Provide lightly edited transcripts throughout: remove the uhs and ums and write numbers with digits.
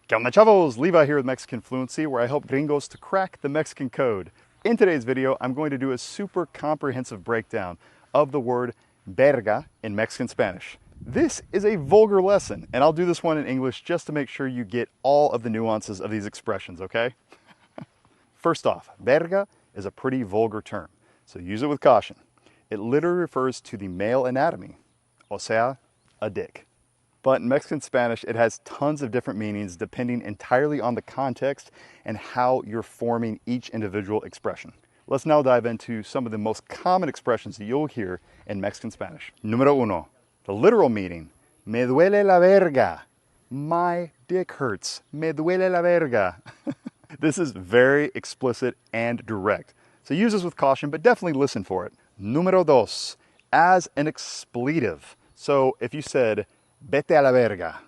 ¿Qué onda, chavos? Levi here with Mexican Fluency, where I help gringos to crack the Mexican code. In today's video, I'm going to do a super comprehensive breakdown of the word verga in Mexican Spanish. This is a vulgar lesson, and I'll do this one in English just to make sure you get all of the nuances of these expressions, okay? First off, verga is a pretty vulgar term, so use it with caution. It literally refers to the male anatomy, o sea, a dick. But in Mexican Spanish, it has tons of different meanings depending entirely on the context and how you're forming each individual expression. Let's now dive into some of the most common expressions that you'll hear in Mexican Spanish. Número uno, the literal meaning, me duele la verga. My dick hurts. Me duele la verga. This is very explicit and direct. So use this with caution, but definitely listen for it. Número dos, as an expletive. So if you said, vete a la verga,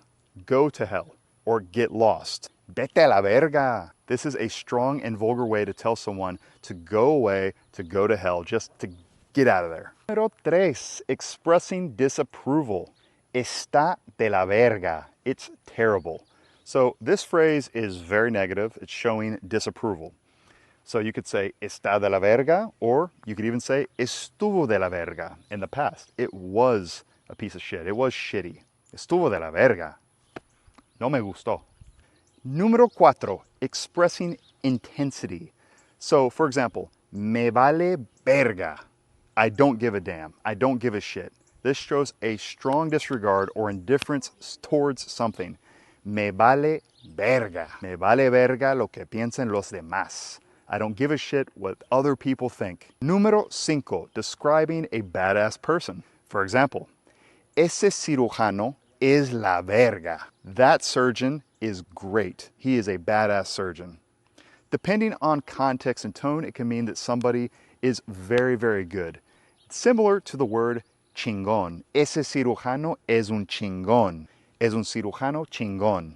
go to hell, or get lost. Vete a la verga. This is a strong and vulgar way to tell someone to go away, to go to hell, just to get out of there. Número tres, expressing disapproval. Está de la verga. It's terrible. So this phrase is very negative. It's showing disapproval. So you could say, está de la verga, or you could even say, estuvo de la verga. In the past, it was a piece of shit. It was shitty. Estuvo de la verga. No me gustó. Número cuatro, expressing intensity. So, for example, me vale verga. I don't give a damn. I don't give a shit. This shows a strong disregard or indifference towards something. Me vale verga. Me vale verga lo que piensen los demás. I don't give a shit what other people think. Número cinco, describing a badass person. For example, ese cirujano es la verga. That surgeon is great. He is a badass surgeon. Depending on context and tone, it can mean that somebody is very, very good. Similar to the word chingón. Ese cirujano es un chingón. Es un cirujano chingón.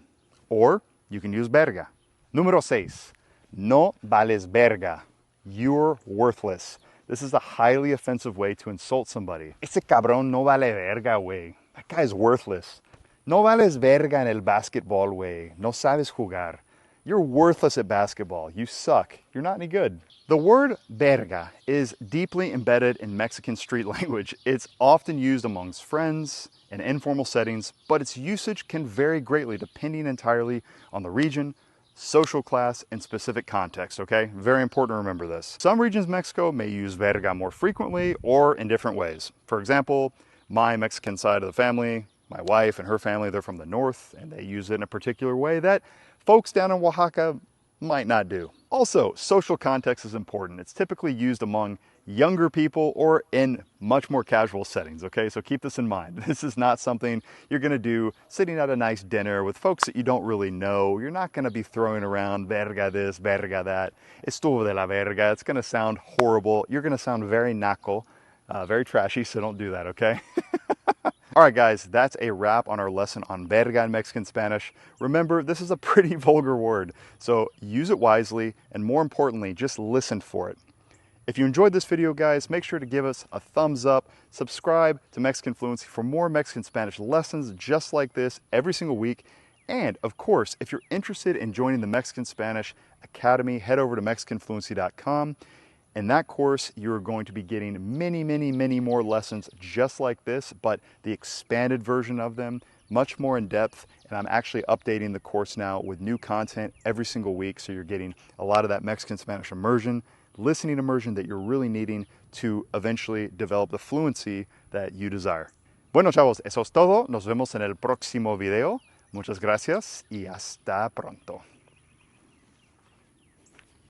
Or you can use verga. Número seis, no vales verga. You're worthless. This is a highly offensive way to insult somebody. Ese cabrón no vale verga, güey. That guy's worthless. No vales verga en el basketball, güey. No sabes jugar. You're worthless at basketball. You suck. You're not any good. The word verga is deeply embedded in Mexican street language. It's often used amongst friends in informal settings, but its usage can vary greatly depending entirely on the region, social class, and specific context, okay? Very important to remember this. Some regions of Mexico may use verga more frequently or in different ways. For example, my Mexican side of the family, my wife and her family, they're from the north, and they use it in a particular way that folks down in Oaxaca might not do. Also, social context is important. It's typically used among younger people or in much more casual settings, okay? So keep this in mind. This is not something you're gonna do sitting at a nice dinner with folks that you don't really know. You're not gonna be throwing around verga this, verga that. Estuvo de la verga. It's gonna sound horrible. You're gonna sound very naco, very trashy, so don't do that, okay? All right, guys, that's a wrap on our lesson on verga in Mexican Spanish. Remember, this is a pretty vulgar word, so use it wisely, and more importantly, just listen for it. If you enjoyed this video, guys, make sure to give us a thumbs up, subscribe to Mexican Fluency for more Mexican Spanish lessons just like this every single week. And of course, if you're interested in joining the Mexican Spanish Academy, head over to MexicanFluency.com. In that course, you're going to be getting many more lessons just like this, but the expanded version of them, much more in depth. And I'm actually updating the course now with new content every single week. So you're getting a lot of that Mexican Spanish immersion, listening immersion that you're really needing to eventually develop the fluency that you desire. Bueno, chavos, eso es todo. Nos vemos en el próximo video. Muchas gracias y hasta pronto.